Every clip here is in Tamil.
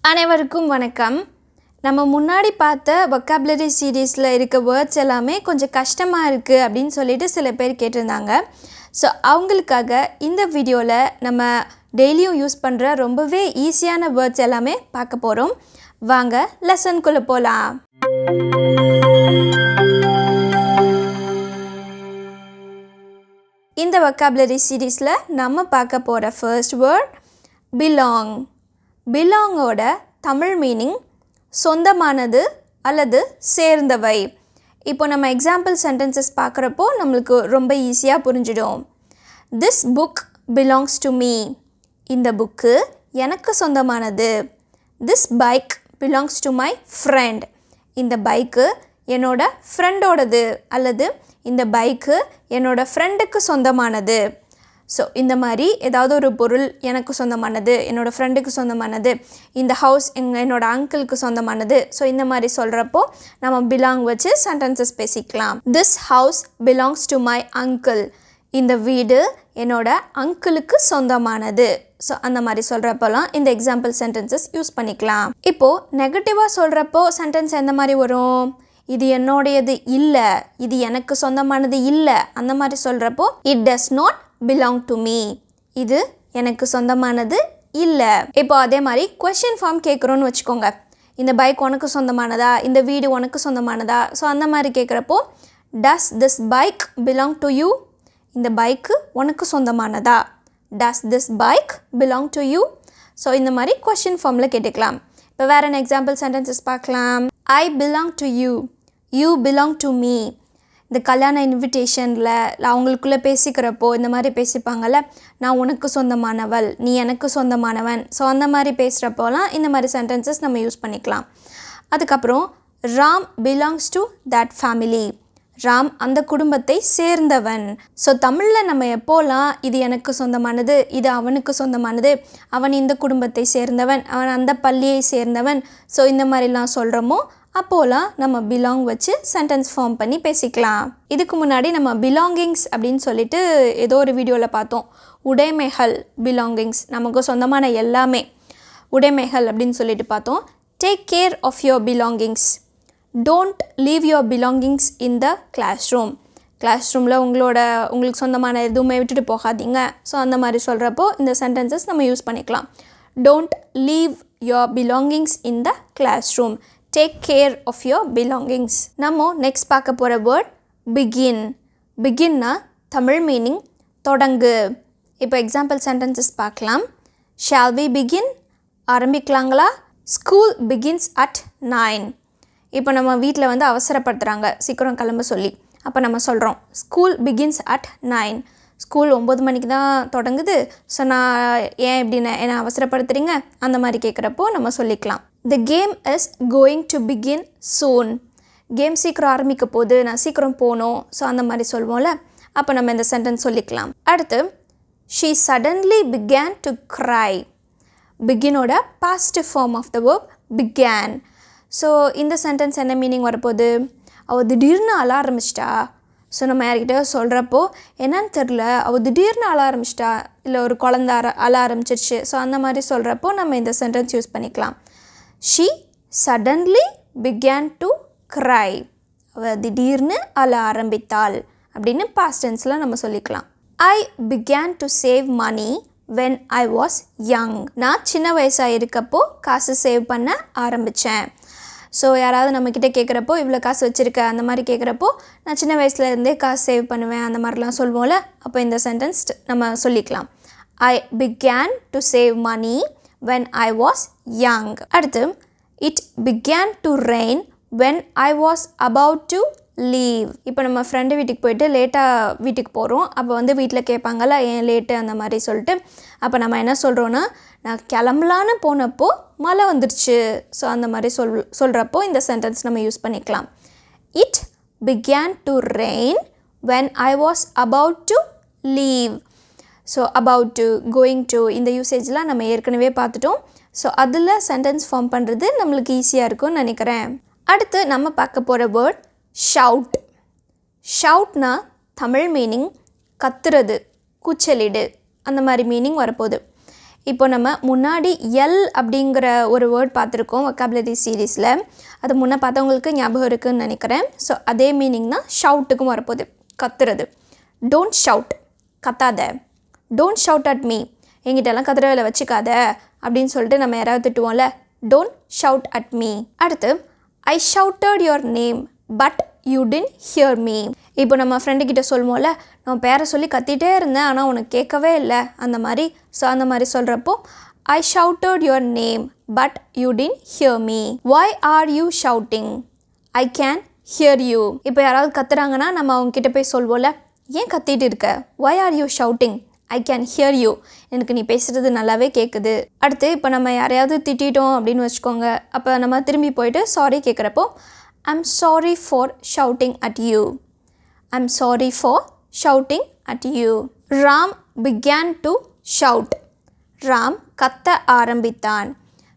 அனைவருக்கும் வணக்கம். நம்ம முன்னாடி பார்த்த vocabulary சீரீஸில் இருக்க வேர்ட்ஸ் எல்லாமே கொஞ்சம் கஷ்டமாக இருக்குது அப்படின்னு சொல்லிட்டு சில பேர் கேட்டிருந்தாங்க. ஸோ அவங்களுக்காக இந்த வீடியோவில் நம்ம டெய்லியும் யூஸ் பண்ணுற ரொம்பவே ஈஸியான வேர்ட்ஸ் எல்லாமே பார்க்க போகிறோம். வாங்க லெசனுக்குள்ளே போகலாம். இந்த vocabulary சீரீஸில் நம்ம பார்க்க போகிற ஃபர்ஸ்ட் வேர்ட் belong. பிலாங்கோட தமிழ் மீனிங் சொந்தமானது அல்லது சேர்ந்தவை. இப்போ நம்ம எக்ஸாம்பிள் சென்டென்சஸ் பார்க்குறப்போ நம்மளுக்கு ரொம்ப ஈஸியாக புரிஞ்சிடும். This book belongs to me. இந்த புக்கு எனக்கு சொந்தமானது. This bike belongs to my friend. இந்த பைக்கு என்னோட ஃப்ரெண்டோடது அல்லது இந்த பைக்கு என்னோட ஃப்ரெண்டுக்கு சொந்தமானது. ஸோ இந்த மாதிரி ஏதாவது ஒரு பொருள் எனக்கு சொந்தமானது, என்னோடய ஃப்ரெண்டுக்கு சொந்தமானது, இந்த ஹவுஸ் என்னோடய அங்கிளுக்கு சொந்தமானது. ஸோ இந்த மாதிரி சொல்கிறப்போ நம்ம பிலாங் வச்சு சென்டென்சஸ் பேசிக்கலாம். This house belongs to my uncle. இந்த வீடு என்னோட அங்கிளுக்கு சொந்தமானது. ஸோ அந்த மாதிரி சொல்கிறப்போலாம் இந்த எக்ஸாம்பிள் சென்டென்சஸ் யூஸ் பண்ணிக்கலாம். இப்போது நெகட்டிவாக சொல்கிறப்போ சென்டென்ஸ் எந்த மாதிரி வரும்? இது என்னோடையது இல்லை, இது எனக்கு சொந்தமானது இல்லை, அந்த மாதிரி சொல்கிறப்போ it does not belong to me. இது எனக்கு சொந்தமானது இல்லை. இப்போ அதே மாதிரி கொஸ்டின் ஃபார்ம் கேட்குறோன்னு வச்சுக்கோங்க. இந்த பைக் உனக்கு சொந்தமானதா, இந்த வீடு உனக்கு சொந்தமானதா. ஸோ அந்த மாதிரி கேட்குறப்போ does this bike belong to you? இந்த பைக்கு உனக்கு சொந்தமானதா? does this bike belong to you? So இந்த மாதிரி கொஸ்டின் ஃபார்மில் கேட்டுக்கலாம். இப்போ வேறு என்ன எக்ஸாம்பிள் சென்டென்சஸ் பார்க்கலாம். I belong to you. You belong to me. இந்த கல்யாண இன்விடேஷனில் அவங்களுக்குள்ளே பேசிக்கிறப்போ இந்த மாதிரி பேசிப்பாங்கள்ல, நான் உனக்கு சொந்தமானவள், நீ எனக்கு சொந்தமானவன். ஸோ அந்த மாதிரி பேசுகிறப்போலாம் இந்த மாதிரி சென்டென்சஸ் நம்ம யூஸ் பண்ணிக்கலாம். அதுக்கப்புறம் Ram belongs to that family. Ram அந்த குடும்பத்தை சேர்ந்தவன். ஸோ தமிழில் நம்ம எப்போலாம் இது எனக்கு சொந்தமானது, இது அவனுக்கு சொந்தமானது, அவன் இந்த குடும்பத்தை சேர்ந்தவன், அவன் அந்த பள்ளியை சேர்ந்தவன், ஸோ இந்த மாதிரிலாம் சொல்கிறோமோ அப்போலாம் நம்ம பிலாங் வச்சு சென்டென்ஸ் ஃபார்ம் பண்ணி பேசிக்கலாம். இதுக்கு முன்னாடி நம்ம பிலாங்கிங்ஸ் அப்படின்னு சொல்லிட்டு ஏதோ ஒரு வீடியோவில் பார்த்தோம். உடைமைகள், பிலாங்கிங்ஸ், நமக்கு சொந்தமான எல்லாமே உடைமைகள் அப்படின்னு சொல்லிட்டு பார்த்தோம். Take care of your belongings. Don't leave your belongings in the classroom. Class ரூமில் உங்களுக்கு சொந்தமான எதுவுமே விட்டுட்டு போகாதீங்க. ஸோ அந்த மாதிரி சொல்கிறப்போ இந்த சென்டென்சஸ் நம்ம யூஸ் பண்ணிக்கலாம். Don't leave your belongings in the classroom. Take care of your belongings. நம்ம நெக்ஸ்ட் பார்க்க போகிற வேர்ட் பிகின். பிகின்னா தமிழ் மீனிங் தொடங்கு. இப்போ எக்ஸாம்பிள் சென்டென்சஸ் பார்க்கலாம். Shall we begin? ஆரம்பிக்கலாங்களா? School begins at 9. இப்போ நம்ம வீட்டில் அவசரப்படுத்துகிறாங்க சீக்கிரம் கிளம்ப சொல்லி. அப்போ நம்ம சொல்கிறோம் ஸ்கூல் பிகின்ஸ் அட் 9. ஸ்கூல் 9 மணிக்கு தான் தொடங்குது. ஸோ நான் ஏன் இப்படி என்ன அவசரப்படுத்துகிறீங்க அந்த மாதிரி கேட்குறப்போ நம்ம சொல்லிக்கலாம். The game is going to begin soon. Game சீக்கிரம் ஆரம்பிக்க போகுது, நான் சீக்கிரம் போகணும். ஸோ அந்த மாதிரி சொல்வோம்ல, அப்போ நம்ம இந்த சென்டென்ஸ் சொல்லிக்கலாம். அடுத்து she suddenly began to cry. பிகினோட past form of the verb began. So இந்த சென்டென்ஸ் என்ன மீனிங் வரப்போகுது? அவள் திடீர்னு அழ ஆரம்பிச்சிட்டா. ஸோ நம்ம யார்கிட்ட சொல்கிறப்போ என்னன்னு தெரில, அவள் திடீர்னு அழ ஆரம்பிச்சிட்டா, இல்லை ஒரு குழந்த அழ ஆரம்பிச்சிருச்சு. ஸோ அந்த மாதிரி சொல்கிறப்போ நம்ம இந்த சென்டென்ஸ் யூஸ் பண்ணிக்கலாம். She suddenly began to cry. அவள் திடீர்னு அழ ஆரம்பித்தாள் அப்படின்னு past tenseல நம்ம சொல்லிக்கலாம். I began to save money when I was young. நான் சின்ன வயசாக இருக்கப்போ காசு சேவ் பண்ண ஆரம்பித்தேன். ஸோ யாராவது நம்மக்கிட்ட கேட்குறப்போ இவ்வளோ காசு வச்சுருக்க அந்த மாதிரி கேட்குறப்போ நான் சின்ன வயசுலேருந்தே காசு சேவ் பண்ணுவேன் அந்த மாதிரிலாம் சொல்லுவோம்ல, அப்போ இந்த சென்டென்ஸ் நம்ம சொல்லிக்கலாம். I began to save money when I was young. அடுத்து it began to rain when I was about to leave. இப்போ நம்ம ஃப்ரெண்டு வீட்டுக்கு போயிட்டு லேட்டாக வீட்டுக்கு போகிறோம். அப்போ வீட்டில் கேட்பாங்கல்ல ஏன் லேட்டு அந்த மாதிரி சொல்லிட்டு, அப்போ நம்ம என்ன சொல்கிறோன்னா நான் கிளம்பலான்னு போனப்போ மழை வந்துடுச்சு. ஸோ அந்த மாதிரி சொல்கிறப்போ இந்த சென்டென்ஸ் நம்ம யூஸ் பண்ணிக்கலாம். It began to rain when I was about to leave. So about to, going to இந்த யூசேஜ்லாம் நம்ம ஏற்கனவே பார்த்துட்டோம். ஸோ அதில் சென்டென்ஸ் ஃபார்ம் பண்ணுறது நம்மளுக்கு ஈஸியாக இருக்கும்னு நினைக்கிறேன். அடுத்து நம்ம பார்க்க போகிற வேர்ட் ஷவுட். ஷவுட்னா தமிழ் மீனிங் கத்துறது, கூச்சலிடு, அந்த மாதிரி மீனிங் வரப்போகுது. இப்போ நம்ம முன்னாடி எல் அப்படிங்கிற ஒரு வேர்ட் பார்த்துருக்கோம் vocabulary சீரீஸில். அது முன்னே பார்த்தவங்களுக்கு ஞாபகம் இருக்குதுன்னு நினைக்கிறேன். ஸோ அதே மீனிங் தான் ஷவுட்டுக்கும் வரப்போகுது, கத்துறது. டோன்ட் ஷவுட், கத்தாத. டோன்ட் ஷவுட் அட் மீ, எங்கிட்டலாம் கத்துற வேலை வச்சுக்காத அப்படின்னு சொல்லிட்டு நம்ம யாராவது திட்டுவோம்ல. Don't shout at me. அடுத்து I shouted your name but you didn't hear me. இப்போ நம்ம ஃப்ரெண்டுக்கிட்ட சொல்லுவோம்ல, நான் பேரை சொல்லி கத்திட்டே இருந்தேன் ஆனால் உனக்கு கேட்கவே இல்லை அந்த மாதிரி. ஸோ அந்த மாதிரி சொல்கிறப்போ I shouted your name but you didn't hear me. Why are you shouting, I can hear you. இப்போ யாராவது கத்துறாங்கன்னா நம்ம அவங்கக்கிட்ட போய் சொல்வோம்ல, ஏன் கத்திட்டு இருக்க, why are you shouting, I can hear you, எனக்கு நீ பேசுகிறது நல்லாவே கேட்குது. அடுத்து இப்போ நம்ம யாரையாவது திட்டோம் அப்படின்னு வச்சுக்கோங்க, அப்போ நம்ம திரும்பி போயிட்டு சாரி கேட்குறப்போ I'm sorry for shouting at you. I'm sorry for shouting at you. Ram began to shout. Ram கத்த ஆரம்பித்தான்.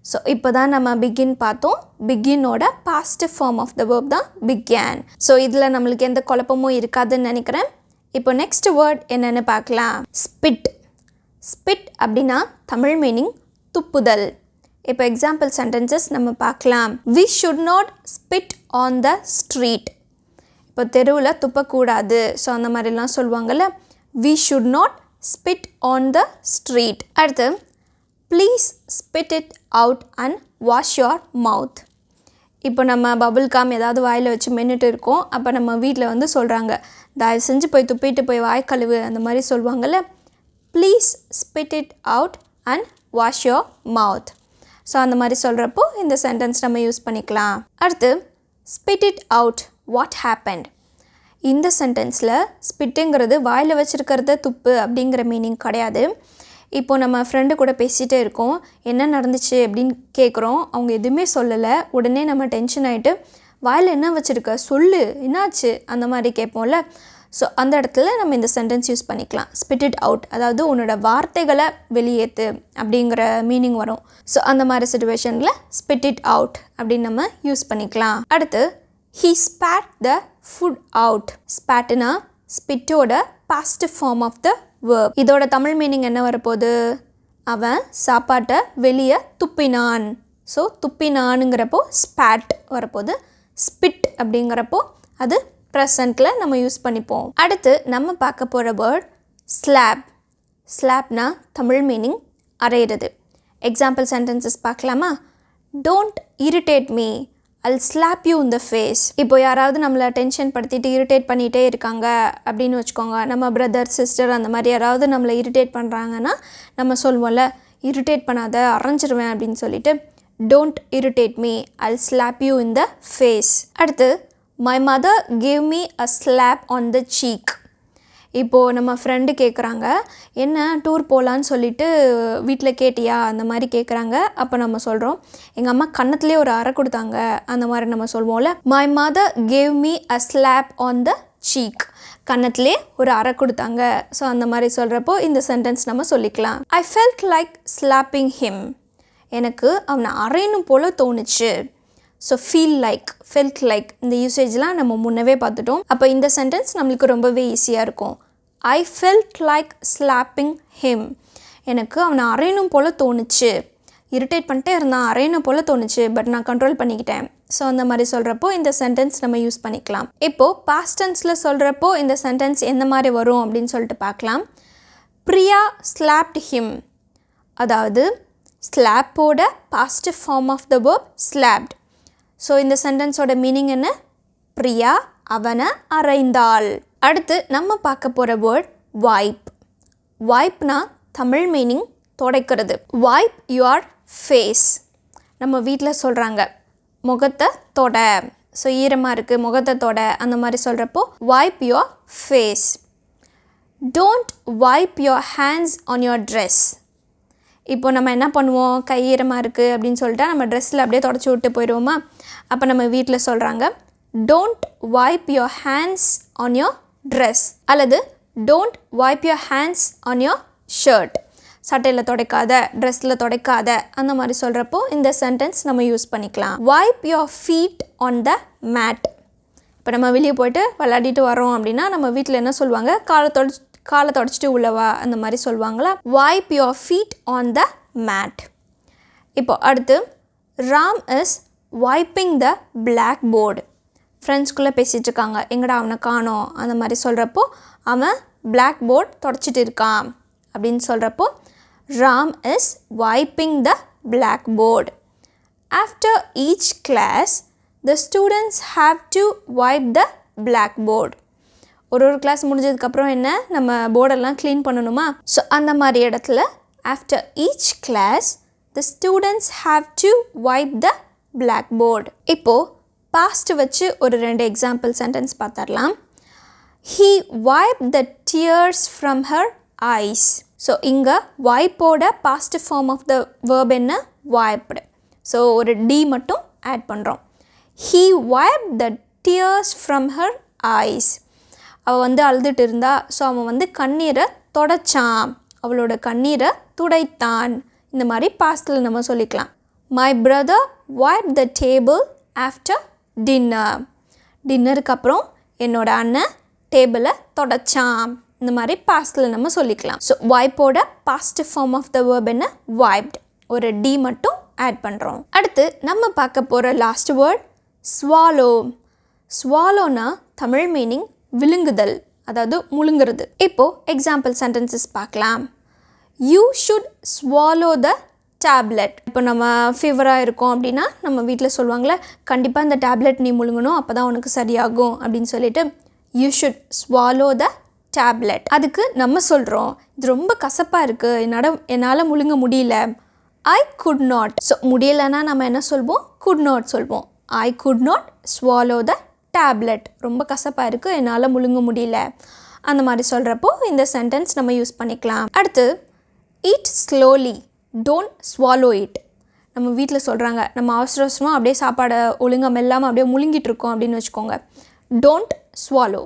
ஸோ இப்போ தான் நம்ம பிகின் பார்த்தோம். பிகினோட past form of the verb தான் began. ஸோ இதில் நம்மளுக்கு எந்த குழப்பமும் இருக்காதுன்னு நினைக்கிறேன். இப்போ நெக்ஸ்ட் வேர்ட் என்னென்னு பார்க்கலாம். ஸ்பிட். ஸ்பிட் அப்படின்னா தமிழ் மீனிங் துப்புதல். இப்போ எக்ஸாம்பிள் சென்டென்சஸ் நம்ம பார்க்கலாம். We should not spit on the street. இப்போ தெருவில் துப்பக்கூடாது. ஸோ அந்த மாதிரிலாம் சொல்லுவாங்கள்ல. We should not spit on the street. அடுத்து please spit it out and wash your mouth. இப்போ நம்ம பபுள் காம் ஏதாவது வாயில் வச்சு மென்னுட்டு இருக்கோம். அப்போ நம்ம வீட்டில் வந்து சொல்கிறாங்க, தயவு செஞ்சு போய் துப்பிட்டு போய் வாய் கழுவு அந்த மாதிரி சொல்லுவாங்கள்ல. Please spit it out and wash your mouth. So அந்த மாதிரி சொல்கிறப்போ இந்த சென்டென்ஸ் நம்ம யூஸ் பண்ணிக்கலாம். அடுத்து spit it out what happened. இந்த சென்டென்ஸில் ஸ்பிட்டுங்கிறது வாயில் வச்சுருக்கிறத துப்பு அப்படிங்கிற மீனிங் கிடையாது. இப்போது நம்ம ஃப்ரெண்டு கூட பேசிகிட்டே இருக்கோம், என்ன நடந்துச்சு அப்படின்னு கேட்குறோம். அவங்க எதுவுமே சொல்லலை. உடனே நம்ம டென்ஷன் ஆகிட்டு வாயில் என்ன வச்சுருக்க சொல்லு, என்னாச்சு அந்த மாதிரி கேட்போம்ல. ஸோ அந்த இடத்துல நம்ம இந்த சென்டென்ஸ் யூஸ் பண்ணிக்கலாம். ஸ்பிட் இட் அவுட், அதாவது உன்னோட வார்த்தைகளை வெளியேற்று அப்படிங்கிற மீனிங் வரும். ஸோ அந்த மாதிரி சிச்சுவேஷனில் ஸ்பிட் இட் அவுட் அப்படின்னு நம்ம யூஸ் பண்ணிக்கலாம். அடுத்து he spat the food out. ஸ்பேட்டுனா ஸ்பிட்டோட past form of the verb. இதோட தமிழ் மீனிங் என்ன வரப்போகுது, அவன் சாப்பாட்டை வெளியே துப்பினான். ஸோ துப்பினானுங்கிறப்போ ஸ்பேட் வரப்போகுது. ஸ்பிட் அப்படிங்கிறப்போ அது ப்ரெசண்ட்டில் நம்ம யூஸ் பண்ணிப்போம். அடுத்து நம்ம பார்க்க போகிற வேர்ட் ஸ்லாப். ஸ்லாப்னா தமிழ் மீனிங் அரைகிறது. எக்ஸாம்பிள் சென்டென்சஸ் பார்க்கலாமா. Don't irritate me, I'll slap you in the face. இப்போ யாராவது நம்மளை டென்ஷன் படுத்திட்டு இரிட்டேட் பண்ணிகிட்டே இருக்காங்க அப்படின்னு வச்சுக்கோங்க. நம்ம பிரதர் சிஸ்டர் அந்த மாதிரி யாராவது நம்மளை இரிட்டேட் பண்ணுறாங்கன்னா நம்ம சொல்லுவோம்ல, இரிட்டேட் பண்ணாத அரைஞ்சிருவேன் அப்படின்னு சொல்லிட்டு. Don't irritate me, I'll slap you in the face. அடுத்து my mother gave me a slap on the cheek. இப்போது நம்ம ஃப்ரெண்டு கேட்குறாங்க, என்ன டூர் போகலான்னு சொல்லிட்டு வீட்டில் கேட்டியா அந்த மாதிரி கேட்குறாங்க. அப்போ நம்ம சொல்கிறோம், எங்கள் அம்மா கன்னத்துலேயே ஒரு அறை கொடுத்தாங்க அந்த மாதிரி நம்ம சொல்வோம்ல. my mother gave me a slap on the cheek. கன்னத்துலேயே ஒரு அறை கொடுத்தாங்க. ஸோ அந்த மாதிரி சொல்கிறப்போ இந்த சென்டென்ஸ் நம்ம சொல்லிக்கலாம். I felt like slapping him. எனக்கு அவனை அறையணும் போல் தோணுச்சு. So feel like, felt like இந்த யூசேஜ்லாம் நம்ம முன்னவே பார்த்துட்டோம். அப்போ இந்த சென்டென்ஸ் நம்மளுக்கு ரொம்பவே ஈஸியாக இருக்கும். I felt like slapping him. எனக்கு அவனை அரையணும் போல் தோணுச்சு. இரிட்டேட் பண்ணிட்டே இருந்தான், அரையணும் போல் தோணுச்சு, பட் நான் கண்ட்ரோல் பண்ணிக்கிட்டேன். ஸோ அந்த மாதிரி சொல்கிறப்போ இந்த சென்டென்ஸ் நம்ம யூஸ் பண்ணிக்கலாம். இப்போது பாஸ்ட் டென்ஸில் சொல்கிறப்போ இந்த சென்டென்ஸ் எந்த மாதிரி வரும் அப்படின்னு சொல்லிட்டு பார்க்கலாம். Priya slapped him. அதாவது ஸ்லாப்போட past form of the verb slapped. So இந்த சென்டென்ஸோட மீனிங் என்ன, பிரியா அவனை அறைந்தாள். அடுத்து நம்ம பார்க்க போகிற வேர்ட் வைப். வைப்னா தமிழ் மீனிங் துடைக்கிறது. Wipe your face. நம்ம வீட்டில் சொல்கிறாங்க, முகத்தை தொட. ஸோ ஈரமாக இருக்குது முகத்தை தொட அந்த மாதிரி சொல்கிறப்போ wipe your face. Don't wipe your hands on your dress. இப்போ நம்ம என்ன பண்ணுவோம், கை ஈரமாக இருக்குது அப்படின்னு சொல்லிட்டா நம்ம ட்ரெஸ்ஸில் அப்படியே தொடச்சி விட்டு போயிடுவோமா. அப்போ நம்ம வீட்டில் சொல்கிறாங்க, don't wipe your hands on your dress, அல்லது don't wipe your hands on your shirt. சட்டையில் துடைக்காத, ட்ரெஸ்ஸில் துடைக்காத அந்த மாதிரி சொல்கிறப்போ இந்த சென்டென்ஸ் நம்ம யூஸ் பண்ணிக்கலாம். Wipe your feet on the mat. இப்போ நம்ம வெளியே போய்ட்டு விளையாடிட்டு வரோம் அப்படின்னா நம்ம வீட்டில் என்ன சொல்லுவாங்க, காலை தொடச்சிட்டு உள்ளவா அந்த மாதிரி சொல்லுவாங்களா. wipe your feet on the mat. இப்போ அடுத்து Ram is wiping the blackboard. ஃப்ரெண்ட்ஸ்குள்ளே பேசிகிட்டு இருக்காங்க, எங்கடா அவனை காணோம் அந்த மாதிரி சொல்கிறப்போ அவன் பிளாக் போர்ட் தொடச்சிட்டு இருக்கான் அப்படின்னு சொல்கிறப்போ Ram is wiping the blackboard. After each class the students have to wipe the blackboard. ஒரு கிளாஸ் முடிஞ்சதுக்கப்புறம் என்ன, நம்ம போர்டெல்லாம் க்ளீன் பண்ணணுமா. ஸோ அந்த மாதிரி இடத்துல after each class the students have to wipe the blackboard. இப்போ past வச்சு ஒரு 2 எக்ஸாம்பிள் சென்டென்ஸ் பார்த்தரலாம். He wiped the tears from her eyes. So இங்கே wipeோட past form of the verb என்ன, wiped. ஸோ ஒரு D மட்டும் ஆட் பண்ணுறோம். He wiped the tears from her eyes. அவள் வந்து அழுதுட்டு இருந்தா, ஸோ அவன் கண்ணீரை தொடச்சான், அவளோட கண்ணீரை துடைத்தான். இந்த மாதிரி பாஸ்டில் நம்ம சொல்லிக்கலாம். My brother vibe the table after dinner. டின்னருக்கு அப்புறம் என்னோட அண்ணன் டேபிளை தொடச்சான். இந்த மாதிரி பாஸ்டில் நம்ம சொல்லிக்கலாம். ஸோ வைப்போட past form of the verb என்ன, வைப்ட். ஒரு டி மட்டும் ஆட் பண்ணுறோம். அடுத்து நம்ம பார்க்க போகிற லாஸ்ட் வேர்ட் ஸ்வாலோ. ஸ்வாலோனா தமிழ் மீனிங் விழுங்குதல், அதாவது முழுங்குறது. இப்போது எக்ஸாம்பிள் சென்டென்சஸ் பார்க்கலாம். You should swallow the tablet. இப்போ நம்ம ஃபீவராக இருக்கோம் அப்படின்னா நம்ம வீட்டில் சொல்லுவாங்களே, கண்டிப்பாக இந்த டேப்லெட் நீ முழுங்கணும், அப்போ தான் உனக்கு சரியாகும் அப்படின்னு சொல்லிட்டு you should swallow the tablet. அதுக்கு நம்ம சொல்கிறோம், இது ரொம்ப கசப்பாக இருக்குது, என்னால் முழுங்க முடியல, I could not. ஸோ முடியலைன்னா நம்ம என்ன சொல்வோம், could not சொல்வோம். I could not swallow the tablet. ரொம்ப கசப்பாக இருக்குது, என்னால் முழுங்க முடியல அந்த மாதிரி சொல்கிறப்போ இந்த சென்டென்ஸ் நம்ம யூஸ் பண்ணிக்கலாம். அடுத்து eat slowly, don't swallow it. நம்ம வீட்டில் சொல்கிறாங்க, நம்ம அவசரமாக அப்படியே சாப்பாடை ஒழுங்காக மெல்லாமல் அப்படியே முழுங்கிட்டு இருக்கோம் அப்படின்னு வச்சுக்கோங்க. don't swallow,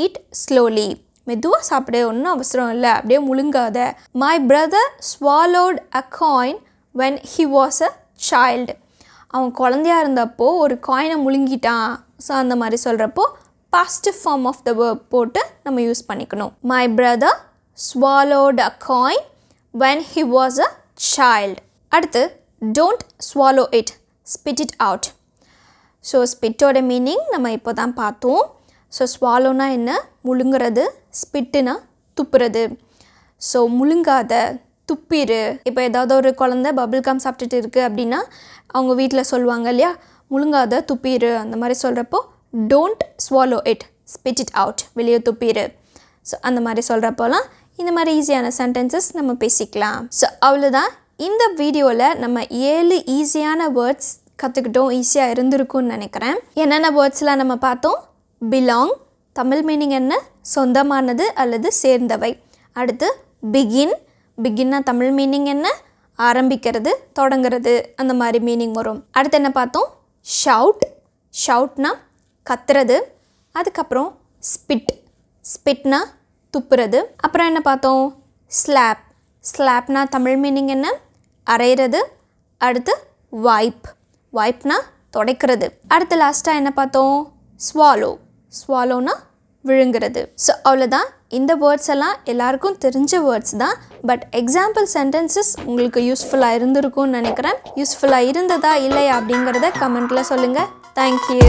eat slowly. மெதுவாக சாப்பிட, ஒன்றும் அவசரம் இல்லை, அப்படியே முழுங்காத. my brother swallowed a coin when he was a child. அவன் குழந்தையாக இருந்தப்போ ஒரு காயினை முழுங்கிட்டான். ஸோ அந்த மாதிரி சொல்கிறப்போ past form of the verb போட்டு நம்ம யூஸ் பண்ணிக்கணும். my brother swallowed a coin when he was a child. அடுத்து don't swallow it, spit it out. So ஸ்பிட்டோட மீனிங் நம்ம இப்போ தான் பார்த்தோம். ஸோ ஸ்வாலோனா என்ன, முழுங்குறது, ஸ்பிட்டுனா துப்புறது. ஸோ முழுங்காத, துப்பிரு. இப்போ ஏதாவது ஒரு குழந்தை பபிள் கம் சாப்பிட்டுட்டு இருக்குது அப்படின்னா அவங்க வீட்டில் சொல்லுவாங்க இல்லையா, முழுங்காத துப்பிரு அந்த மாதிரி சொல்கிறப்போ don't swallow it, spit it out, வெளியே துப்பிரு. ஸோ அந்த மாதிரி சொல்கிறப்போலாம் இந்த மாதிரி ஈஸியான சென்டென்சஸ் நம்ம பேசிக்கலாம். ஸோ அவ்வளோதான். இந்த வீடியோவில் நம்ம 7 ஈஸியான வேர்ட்ஸ் கற்றுக்கிட்டோம், ஈஸியாக இருந்திருக்கும்னு நினைக்கிறேன். என்னென்ன வேர்ட்ஸ்லாம் நம்ம பார்த்தோம், பிலாங் தமிழ் மீனிங் என்ன, சொந்தமானது அல்லது சேர்ந்தவை. அடுத்து பிகின், பிகின்னா தமிழ் மீனிங் என்ன, ஆரம்பிக்கிறது, தொடங்கிறது அந்த மாதிரி மீனிங் வரும். அடுத்து என்ன பார்த்தோம், ஷவுட், ஷவுட்னா கத்துறது. அதுக்கப்புறம் ஸ்பிட், ஸ்பிட்னா துப்புறது. அப்புறம் என்ன பார்த்தோம், ஸ்லாப், ஸ்லாப்னா தமிழ் மீனிங் என்ன, அரைகிறது. அடுத்து வைப், வைப்னா துடைக்கிறது. அடுத்து லாஸ்ட்டாக என்ன பார்த்தோம், ஸ்வாலோ, ஸ்வாலோனா விழுங்குறது. ஸோ அவ்வளோதான். இந்த வேர்ட்ஸ் எல்லாம் எல்லாருக்கும் தெரிஞ்ச வேர்ட்ஸ் தான். பட் எக்ஸாம்பிள் சென்டென்சஸ் உங்களுக்கு யூஸ்ஃபுல்லாக இருந்திருக்கும்னு நினைக்கிறேன். யூஸ்ஃபுல்லாக இருந்ததா இல்லையா அப்படிங்கிறத கமெண்ட்டில் சொல்லுங்கள். தேங்க்யூ.